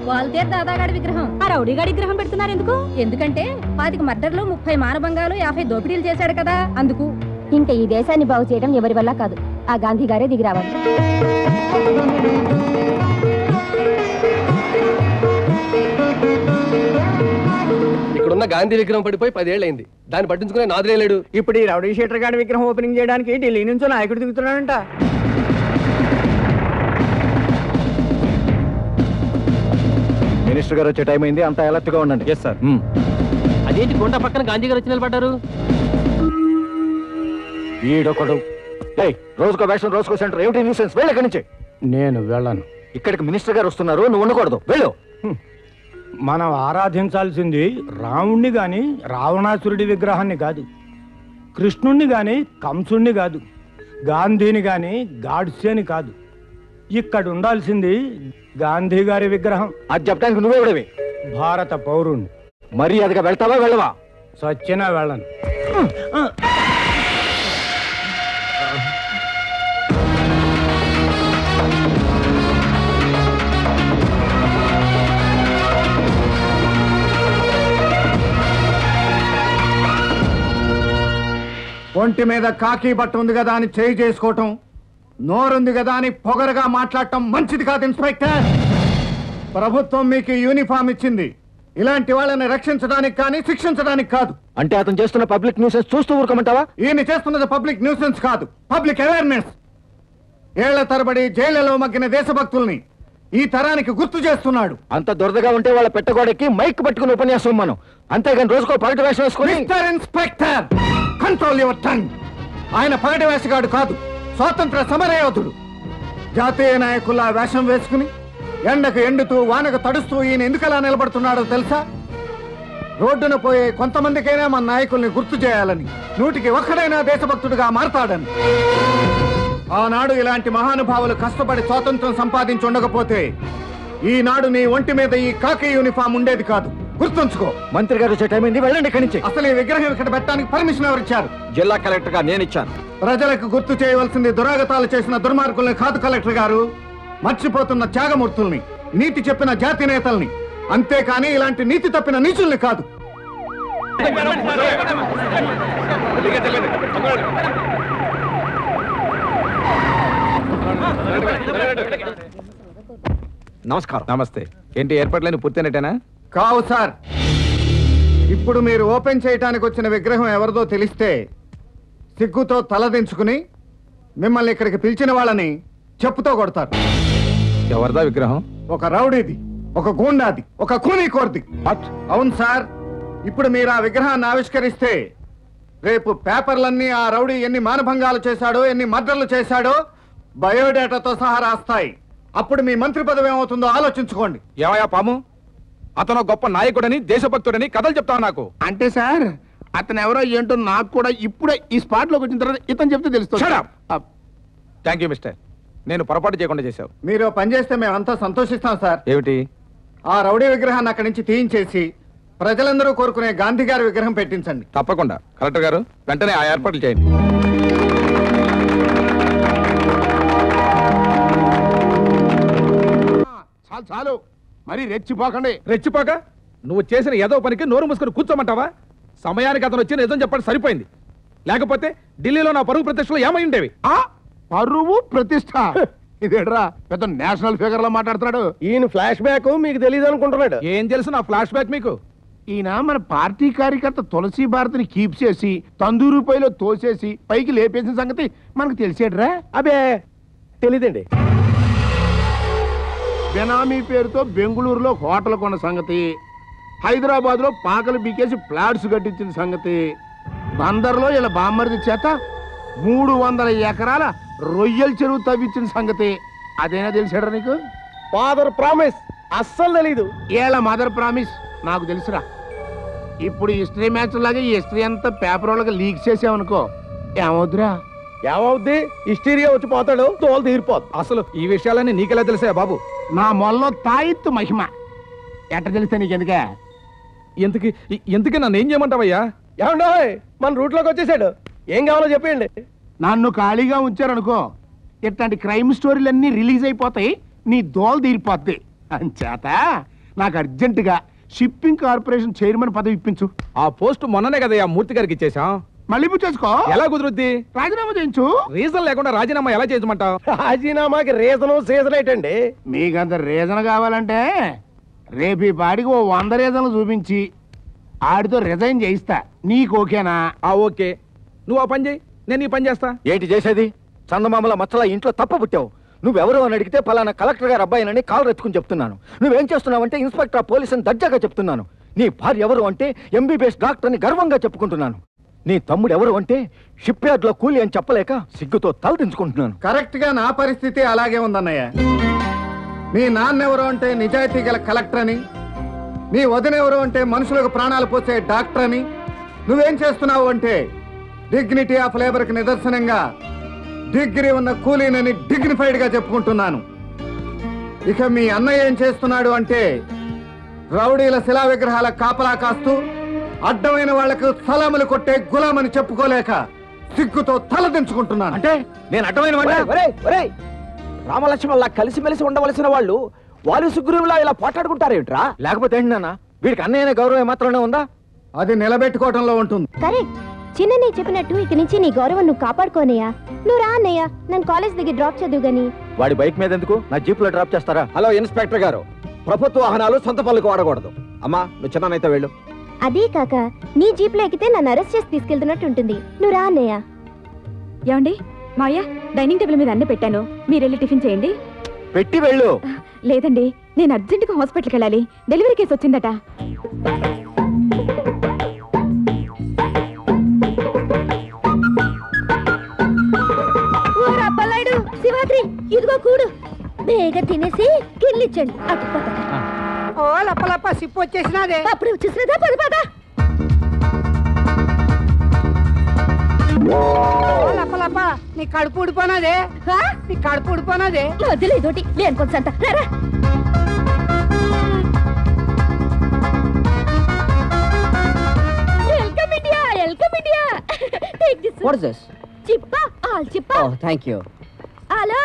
వాల్తేరు దాదాగాడి విగ్రహం. ఆ రౌడీగాడి విగ్రహం పెడుతున్నారు ఎందుకు? ఎందుకంటే 25 మర్డర్లు, 30 మానభంగాలు, 50 దోపిడీలు చేశాడు కదా, అందుకు. ఇంకా ఈ దేశాన్ని బాగు చేయడం ఎవరి వల్ల కాదు, ఆ గాంధీ గారే దిగి రావాలి. ఇక్కడున్న గాంధీ విగ్రహం పడిపోయి 10 ఏళ్ళైంది. దాన్ని పట్టించుకునే నాదులే లేడు. ఇప్పుడు ఈ రౌడీ షీటర్ గాడి విగ్రహం ఓపెనింగ్ చేయడానికి ఢిల్లీ నుంచో నాయకుడు దిగుతున్నాడంట. మినిస్టర్ గారు వచ్చే టైం అయింది, అంతా అలర్ట్ గా ఉండండి. Yes sir. అదేంటి కొండ పక్కన గాంధీ గారు వచ్చి నిలబడ్డారు? ఈడొకడు రోజుకో వేషం రోజుకో సెంటర్ ఏమిటి న్యూసెన్స్? వెళ్ళి ఇక్కడి నుంచి. నేను వెళ్ళను. ఇక్కడికి మినిస్టర్ గారు వస్తున్నారు, నువ్వు ఉండకూడదు, వెళ్ళు. మనం ఆరాధించాల్సింది రాముణ్ణి గాని రావణాసురుడి విగ్రహాన్ని కాదు, కృష్ణుణ్ణి గాని కంసుణ్ణి కాదు, గాంధీని గాని గాడ్సేని కాదు. ఇక్కడ ఉండాల్సింది గాంధీ గారి విగ్రహం. అది చెప్పడానికి నువ్వే విడవి. భారత పౌరుణ్ణి. మర్యాదగా వెళ్తావా వెళ్ళవా? సచ్చినా వెళ్ళను. ఒంటి మీద కాకి బట్ట ఉంది కదా అని చేయి చేసుకోవటం, నోరుంది కదా అని పొగరగా మాట్లాడటం మంచిది కాదు ఇన్స్పెక్టర్. ప్రభుత్వం మీకు యూనిఫామ్ ఇచ్చింది ఇలాంటి వాళ్ళని రక్షించడానికి కానీ శిక్షించడానికి కాదు. అంటే అతను చేస్తున్న పబ్లిక్ న్యూసెన్స్ చూస్తూ ఊరుకోమంటావా? ఈయన చేస్తున్నది పబ్లిక్ న్యూసెన్స్ కాదు, పబ్లిక్ అవేర్నెస్. ఏళ్ల తరబడి జైళ్లలో మగ్గిన దేశభక్తుల్ని ఈ తరానికి గుర్తు చేస్తున్నాడు. అంత దురదగా ఉంటే వాళ్ళ పెట్టగోడకి మైక్ పట్టుకుని ఉపన్యాసం మనం, అంతేగాని రోజుకో పగటి వేషం వేసుకుని. Mister inspector, control your tongue. ఆయన పగటి వేషగాడు కాదు, స్వాతంత్ర సమరయోధుడు. జాతీయ నాయకుల్లా వేషం వేసుకుని ఎండకు ఎండుతూ వానకు తడుస్తూ ఈయన ఎందుకలా నిలబడుతున్నాడో తెలుసా? రోడ్డున పోయే కొంతమందికైనా మన నాయకుల్ని గుర్తు చేయాలని, 100కి 1 దేశభక్తుడిగా మారతాడని. ఆనాడు ఇలాంటి మహానుభావులు కష్టపడి స్వాతంత్రం సంపాదించి ఉండకపోతే ఈనాడు నీ ఒంటి మీద ఈ కాకి యూనిఫామ్ ఉండేది కాదు, గుర్తుంచుకో. మంత్రి గారు వచ్చే టైం అయింది, వెళ్ళండి ఇక్కడి నుంచి. అసలు ఈ విగ్రహం ఇక్కడ పెట్టడానికి పర్మిషన్ ఎవరిచ్చారు? జిల్లా కలెక్టర్ గా నేను ఇచ్చాను. ప్రజలకు గుర్తు చేయవలసింది దురాగతాలు చేసిన దుర్మార్గుల్ని కాదు కలెక్టర్ గారు, మర్చిపోతున్న త్యాగమూర్తుల్ని, నీతి చెప్పిన జాతి నేతల్ని, అంతేకాని ఇలాంటి నీతి తప్పిన నీచుల్ని కాదు. నమస్కారం. నమస్తే. ఏంటి ఏర్పాట్లని పూర్తయినట్టేనా? కావు సార్, ఇప్పుడు మీరు ఓపెన్ చేయడానికి వచ్చిన విగ్రహం ఎవరిదో తెలిస్తే సిగ్గుతో తలదించుకుని మిమ్మల్ని ఇక్కడికి పిలిచిన వాళ్ళని చెప్పుతో కొడతారు. ఎవరిదా విగ్రహం? ఒక రౌడీది, ఒక గూండాది, ఒక కూనీకోర్ది. అవును సార్, ఇప్పుడు మీరు ఆ విగ్రహాన్ని ఆవిష్కరిస్తే రేపు పేపర్లన్నీ ఆ రౌడీ ఎన్ని మానభంగాలు చేశాడో, ఎన్ని మర్డర్లు చేశాడో బయోడేటాతో సహా రాస్తాయి. అప్పుడు మీ మంత్రి పదవి ఏమవుతుందో ఆలోచించుకోండి. ఏమయ్యా పాము, అతను గొప్ప నాయకుడని దేశభక్తుడని కథలు చెప్తావు నాకు. అంటే సార్ అతను ఎవరో ఏంటో నాకు కూడా ఇప్పుడే ఈ స్పాట్ లోకి వచ్చిన తర్వాత ఇతను చెప్తే తెలుస్తుంది. థ్యాంక్ యూ మిస్టర్, నేను పొరపాటు చేయకుండా చేశావు. మీరు పని చేస్తే మేమంతా సంతోషిస్తాం సార్. ఏమిటి? ఆ రౌడీ విగ్రహాన్ని అక్కడి నుంచి తీయించేసి ప్రజలందరూ కోరుకునే గాంధీ గారి విగ్రహం పెట్టించండి. తప్పకుండా. కలెక్టర్ గారు వెంటనే ఆ ఏర్పాట్లు చేయండి. చాలు చాలు, మరి రెచ్చిపోకండి. రెచ్చిపోక నువ్వు చేసిన ఏదో పనికి నోరు మూసుకుని కూర్చోమంటావా? సమయానికి అతను వచ్చి నిజం చెప్పడం సరిపోయింది, లేకపోతే ఢిల్లీలో నా పరువు ప్రతిష్టలు ఏమై ఉండేవి. పరువు ప్రతిష్ట ఇదేట్రా, పెద్ద నేషనల్ ఫిగర్ లా మాట్లాడుతున్నాడు. ఈయన ఫ్లాష్ బ్యాక్ మీకు తెలియదు అనుకుంటున్నాడు. ఏం తెలుసు నా ఫ్లాష్ బ్యాక్ మీకు? ఈయన మన పార్టీ కార్యకర్త తులసి భారతిని కీప్ చేసి తందూరుపైలో తోసేసి పైకి లేపేసిన సంగతి మనకు తెలిసేట్రా? అబే తెలీదండి. బెనామీ పేరుతో బెంగళూరులో హోటల్ కొన్న సంగతి, హైదరాబాద్ లో పాకలు బీకేసి ఫ్లాట్స్ కట్టించిన సంగతి, బందర్లో ఇలా బామ్మర్ది చేత 300 ఎకరాల రొయ్యల చెరువు తవ్వించిన సంగతి అదేనా తెలిసాడా నీకు? ఫాదర్ ప్రామిస్ అస్సలు తెలీదు. ఏళ్ళ మదర్ ప్రామిస్ నాకు తెలుసురా. ఇప్పుడు హిస్టరీ మ్యాచ్ లాగా ఈ హిస్టరీ అంతా పేపర్ వాళ్ళకి లీక్ చేసావనుకో ఏమవుద్దురా? ఏమవుద్ది? హిస్టీరియా వచ్చి పోతాడు, తోలు తీరిపోదు. అసలు ఈ విషయాలన్నీ నీకెలా తెలిసా బాబు? నా మొల్లో తాయిత్తు మహిమ ఎట్ట తెలిస్తే నీకెందుకే? ఎందుకే నన్ను ఏం చేయమంటావయ్యా? ఏమండో మన రూట్లోకి వచ్చేసాడు, ఏం కావాలో చెప్పండి. నన్ను ఖాళీగా ఉంచారనుకో ఇట్లాంటి క్రైమ్ స్టోరీలన్నీ రిలీజ్ అయిపోతాయి, నీ దోలు తీరిపోద్ది. అంచేత నాకు అర్జెంటుగా షిప్పింగ్ కార్పొరేషన్ చైర్మన్ పదవి ఇప్పించు. ఆ పోస్ట్ మొన్ననే కదా మూర్తి గారికి ఇచ్చేసాం. మళ్ళీ చేసుకో. ఎలా కుదురుద్ది? రాజీనామా చేయించు. రీజన్ లేకుండా రాజీనామా ఎలా చేయమంటావు? రాజీనామాకి రీజను సీజన్ ఏంటండి? మీకంత రీజన్ కావాలంటే రేపు ఈ పాడికి 100 రీజన్లు చూపించి ఆడితో రిజైన్ చేయిస్తా. నీకు ఓకేనా? ఓకే, నువ్వు ఆ పని చేయి, నేను ఈ పని చేస్తా. ఏంటి చేసేది? చందమామల మచ్చల ఇంట్లో తప్ప పుట్టావు. నువ్వెవరు అని అడిగితే పలానా కలెక్టర్ గారు అబ్బాయినని కాలు రెత్తుకుని చెప్తున్నాను. నువ్వేం చేస్తున్నావంటే ఇన్స్పెక్టర్ ఆఫ్ పోలీస్ అని దర్జాగా చెప్తున్నాను. నీ భార్య ఎవరు అంటే MBBS డాక్టర్ అని గర్వంగా చెప్పుకుంటున్నాను. నీ తమ్ముడు ఎవరు అంటే షిప్ యార్డ్ లో కూలి అని చెప్పలేక సిగ్గుతో తలదించుకుంటున్నాను. కరెక్ట్ గా నా పరిస్థితి అలాగే ఉందన్నయ్య. నీ నాన్నెవరు అంటే నిజాయితీ గల కలెక్టర్ అని, నీ వదినెవరు అంటే మనుషులకు ప్రాణాలు పోసే డాక్టర్ అని, నువ్వేం చేస్తున్నావు అంటే డిగ్నిటీ ఆఫ్ లేబర్ కి నిదర్శనంగా డిగ్రీ ఉన్న కూలీనని డిగ్నిఫైడ్ గా చెప్పుకుంటున్నాను. ఇక మీ అన్నయ్య ఏం చేస్తున్నాడు అంటే రౌడీల శిలా విగ్రహాల కాపలా కాస్తూ అడ్డమైన వాళ్లకు సలాములు కొట్టే గులామని చెప్పుకోలేక సిగ్గుతో తలదించుకుంటున్నాను. అంటే నేను అడ్డమైన రామలక్ష్మణ్ కలిసిమెలిసి ఉండవలసిన వాళ్ళు సుగ్రీవులా ఇలా పోట్లాడుకుంటారేమిట్రా? లేకపోతే ఏంటి నాన్న, వీడికి అన్నయ్యనే గౌరవం మాత్రమే ఉందా? అది నిలబెట్టుకోవటంలో ఉంటుంది. కరెక్ట్. చిన్న చెప్పినట్టు ఇక నుంచి నీ గౌరవం నువ్వు కాపాడుకోనయ్యా. నువ్వు రా అన్నయ్య, నన్ను కాలేజ్ దగ్గర డ్రాప్ చదువు గాని. వాడి బైక్ మీద ఎందుకు? నా జీప్ లో డ్రాప్ చేస్తారా? హలో ఇన్స్పెక్టర్ గారు, ప్రభుత్వ వాహనాలు సొంత పనులకు వాడకూడదు. అమ్మా నువ్వు చిన్ననైతే వెళ్ళు. అదే కాక నీ జీప్ లో ఎక్కితే నన్ను అరెస్ట్ చేసి తీసుకెళ్తున్నట్టు ఉంటుంది. నువ్వు రా అన్నయ్య. ఏమండి మాయ, డైనింగ్ టేబుల్ మీద అన్ని పెట్టాను, మీరు వెళ్ళి టిఫిన్ చేయండి. పెట్టి వెళ్ళు. లేదండి, నేను అర్జెంటుగా హాస్పిటల్కి వెళ్ళాలి, డెలివరీ కేసు వచ్చిందట. శివాద్రి, ఇదిగో కూడు, బేగా తినేసి కిల్లిచ్చండి. ఓ లప్పలప్ప సిప్పు వచ్చేసినదే. అప్పుడు వచ్చేసినదా? పది పద. లప్పలప్ప నీ కడుపు ఊడిపోనాదే, నీ కడుపు ఊడిపోనాదే. మధ్యలో ఇదోటి లేని కొంచెంత. Welcome India, welcome India. Take this. What is this? చిప్పా, ఆల్ చిప్పా. Oh thank you. Hello,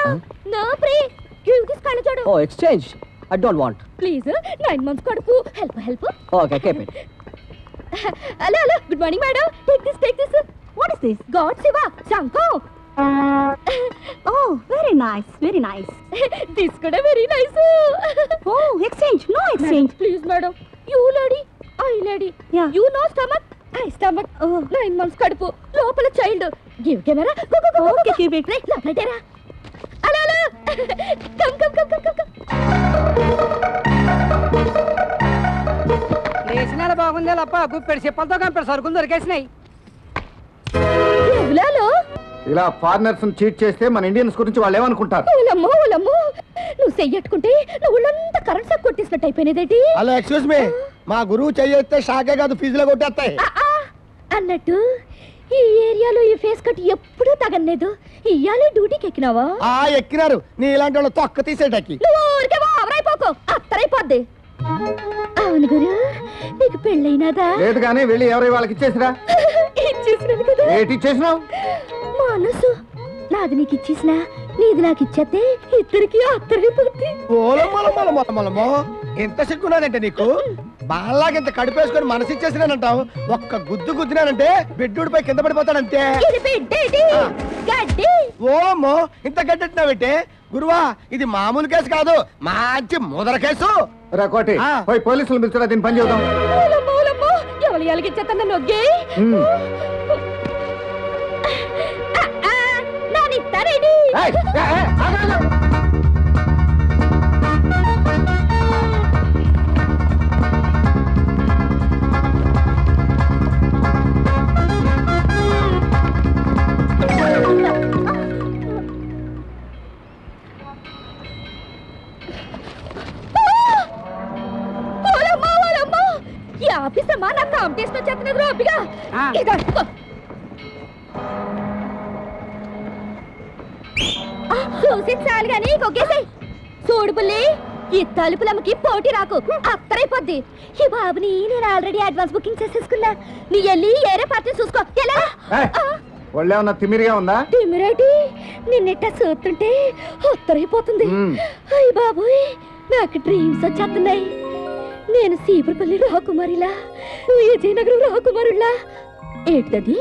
no free. Give this కళ్ళు చూడు. Oh exchange. I don't want. Please, 9 months కడుపు. Help. Okay, keep it. Hello. Good morning, madam. Take this. What is this? God Shiva, Shanko. Oh, very nice. This kuda very nice. Oh, exchange. No exchange. Please, madam. You lady, I lady. Yeah. You know stomach, I stomach. 9 months కడుపు, లోపల child. Give camera. Go. Okay, keep it. Right, లోపలటేరా. Hello. Come. లేచినాల బాగుందే లప్ప, గుప్పెడు చెప్పలతో కంపెడు సరుకులు దొరికేసినాయి. ఇలా foreigners cheat చేస్తే మన Indians గురించి వాళ్ళు ఏమనుకుంటారు? ఓలమ్మో, నువ్వు చెయ్యట్టుకుంటే నువ్వు ఒళ్ళంతా కరెంట్ షాక్ కొట్టేసినట్టు అయిపోయినదేంటి? హలో, ఎక్స్క్యూజ్ మీ, మా గురువు చెయ్యేస్తే షాకే కాదు ఫీజులో కొట్టేస్తాయి. అన్నట్టు ఈ ఏరియాలో ఈ ఫేస్ కట్ ఎప్పుడూ తగలేదు. ఇయ్యాలే డ్యూటీకి ఎక్కినావా? ఎక్కినారు. నీ ఇలాంటి వాళ్ళు తొక్క తీసేటకి. నువ్వు ఊరికే ఓవరైపోకు, అత్తరైపోద్ది. అవును గురు, నీకు పెళ్ళైనదా? లేదు కానీ వెళ్ళి ఎవరి వాళ్ళకి ఇచ్చేసిరా. ఇచ్చేసినాను కదా. ఏంటి ఇచ్చేసినావు? మనసు నాది నీకు ఇచ్చేసినా, నీది నాకు ఇచ్చేస్తే ఇద్దరికి అత్తరైపోద్ది. ఓలమ్మో, ఎంత సిగ్గున్నానంటే నీకు. బాలాగింత కడిపేసుకొని మనసు ఇచ్చేసినానంటావు. ఒక్క గుద్దినానంటే బెడ్డూడిపై కింద పడిపోతాడంతే. ఓలమ్మో, ఇంత గడ్డెట్టినావంటే గురువా, ఇది మామూలు కేసు కాదు, మంచి ముదర కేసు. కోటి పోయి పోలీసులు పిలుచురా, దీని పని చేద్దాం. ఎవరు ఎలాగిచ్చేస్తాను నొగ్గి నానిస్తారేంటి? ఆఫీసమ్మా, నాకు కాంపిటీషన్ వచ్చేస్తున్నది రోపిగా. చూసి చాలు గాని కొగ్గేసాయి. చూడు పుల్లి, ఈ తలుపులమ్మకి పోటీ రాకు, అత్తరైపోద్ది. ఈ బాబుని నేను ఆల్రెడీ అడ్వాన్స్ బుకింగ్ చేసేసుకున్నా. నీ వెళ్ళి ఏరే పార్టీ చూసుకో. ఎలా ఒళ్ళేమన్నా తిమిరిగా ఉందా? తిమిరేటి, నిన్నెట్ట చూస్తుంటే అత్తరైపోతుంది. అయ్య బాబోయ్, నాకు డ్రీమ్స్ వచ్చేస్తున్నాయి. నేను సీపురపల్లి రాకుమారిలా, నువ్వు విజయనగరం రాకుమారులా. ఏంటది?